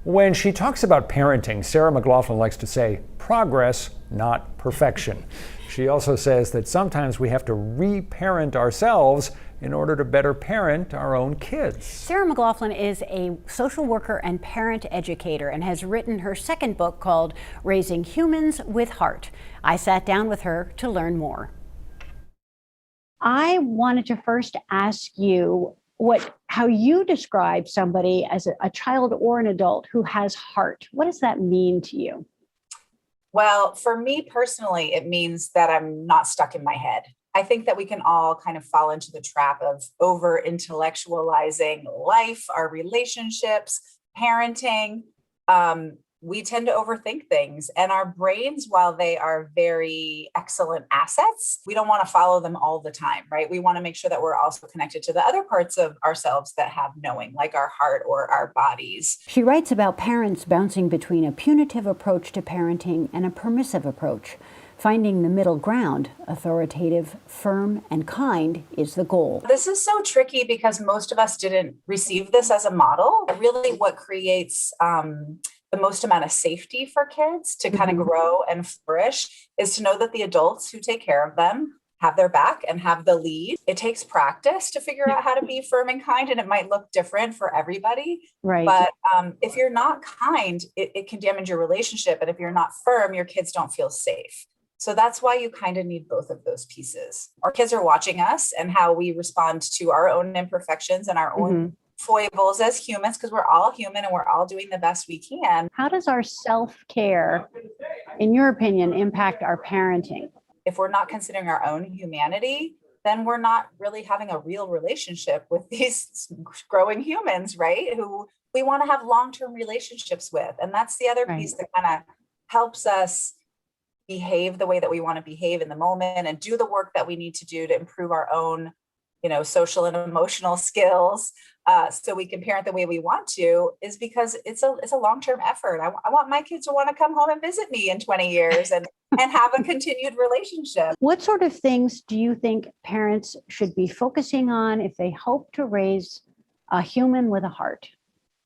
When she talks about parenting, Sarah MacLaughlin likes to say, progress, not perfection. She also says that sometimes we have to reparent ourselves in order to better parent our own kids. Sarah MacLaughlin is a social worker and parent educator and has written her second book called Raising Humans with Heart. I sat down with her to learn more. I wanted to first ask you how you describe somebody as a child or an adult who has heart. What does that mean to you? Well, for me personally, it means that I'm not stuck in my head. I think that we can all kind of fall into the trap of over intellectualizing life, our relationships, parenting. We tend to overthink things, and our brains, while they are very excellent assets, we don't want to follow them all the time, right? We want to make sure that we're also connected to the other parts of ourselves that have knowing, like our heart or our bodies. She writes about parents bouncing between a punitive approach to parenting and a permissive approach. Finding the middle ground, authoritative, firm, and kind, is the goal. This is so tricky because most of us didn't receive this as a model. Really, what creates the most amount of safety for kids to kind of grow and flourish is to know that the adults who take care of them have their back and have the lead. It takes practice to figure out how to be firm and kind, and it might look different for everybody. Right. But if you're not kind, it can damage your relationship. And if you're not firm, your kids don't feel safe. So that's why you kind of need both of those pieces. Our kids are watching us and how we respond to our own imperfections and our own foibles as humans, because we're all human and we're all doing the best we can. How does our self-care, in your opinion, impact our parenting? If we're not considering our own humanity, then we're not really having a real relationship with these growing humans, right? Who we want to have long-term relationships with. And that's the other piece that kind of helps us behave the way that we want to behave in the moment and do the work that we need to do to improve our own, social and emotional skills, so we can parent the way we want to, is because it's a long-term effort. I want my kids to want to come home and visit me in 20 years and have a continued relationship. What sort of things do you think parents should be focusing on if they hope to raise a human with a heart?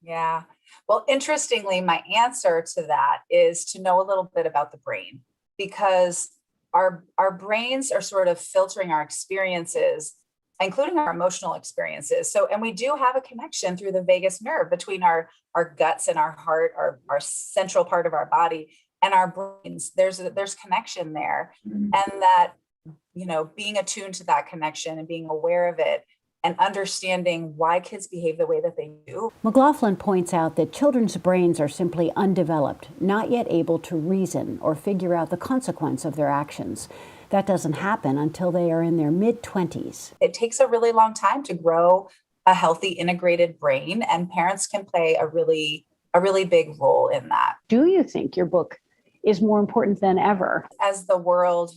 Yeah. Well, interestingly, my answer to that is to know a little bit about the brain, because our brains are sort of filtering our experiences, including our emotional experiences. And we do have a connection through the vagus nerve between our guts and our heart, our central part of our body, and our brains. There's connection there. And that, being attuned to that connection and being aware of it and understanding why kids behave the way that they do. MacLaughlin points out that children's brains are simply undeveloped, not yet able to reason or figure out the consequence of their actions. That doesn't happen until they are in their mid-20s. It takes a really long time to grow a healthy, integrated brain, and parents can play a really big role in that. Do you think your book is more important than ever? As the world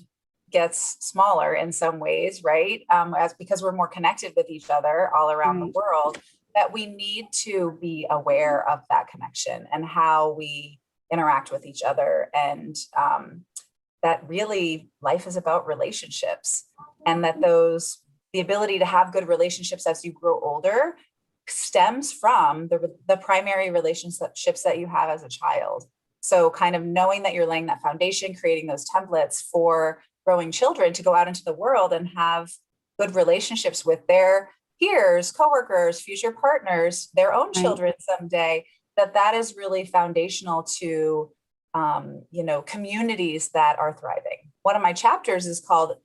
gets smaller in some ways, right? Because we're more connected with each other all around the world, that we need to be aware of that connection and how we interact with each other. And that really life is about relationships, and that the ability to have good relationships as you grow older stems from the primary relationships that you have as a child. So kind of knowing that you're laying that foundation, creating those templates for growing children to go out into the world and have good relationships with their peers, coworkers, future partners, their own children someday, that is really foundational to communities that are thriving. One of my chapters is called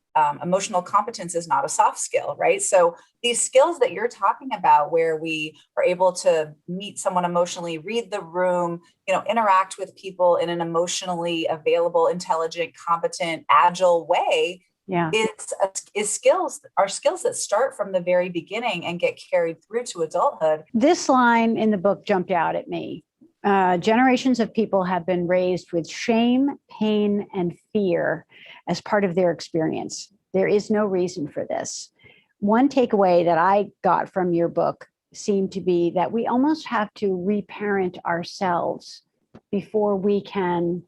Emotional Competence is Not a Soft Skill, right? So these skills that you're talking about, where we are able to meet someone emotionally, read the room, interact with people in an emotionally available, intelligent, competent, agile way, is skills that start from the very beginning and get carried through to adulthood. This line in the book jumped out at me. Generations of people have been raised with shame, pain, and fear as part of their experience. There is no reason for this. One takeaway that I got from your book seemed to be that we almost have to reparent ourselves before we can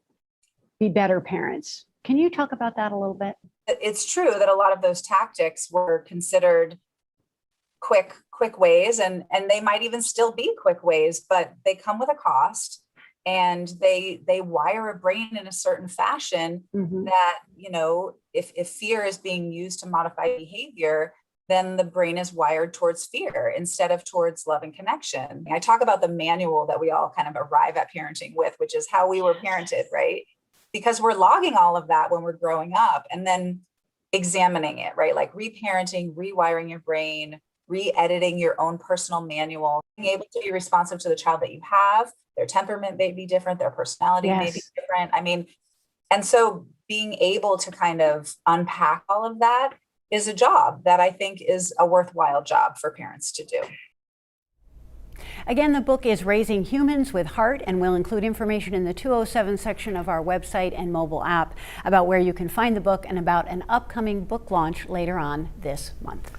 be better parents. Can you talk about that a little bit? It's true that a lot of those tactics were considered quick ways, and they might even still be quick ways, but they come with a cost, and they wire a brain in a certain fashion that, you know, if fear is being used to modify behavior, then the brain is wired towards fear instead of towards love and connection. I talk about the manual that we all kind of arrive at parenting with, which is how we were parented, right? Because we're logging all of that when we're growing up and then examining it, right? Like reparenting, rewiring your brain, re-editing your own personal manual, being able to be responsive to the child that you have. Their temperament may be different, their personality may be different. I mean, and so being able to kind of unpack all of that is a job that I think is a worthwhile job for parents to do. Again, the book is Raising Humans with Heart, and we'll include information in the 207 section of our website and mobile app about where you can find the book and about an upcoming book launch later on this month.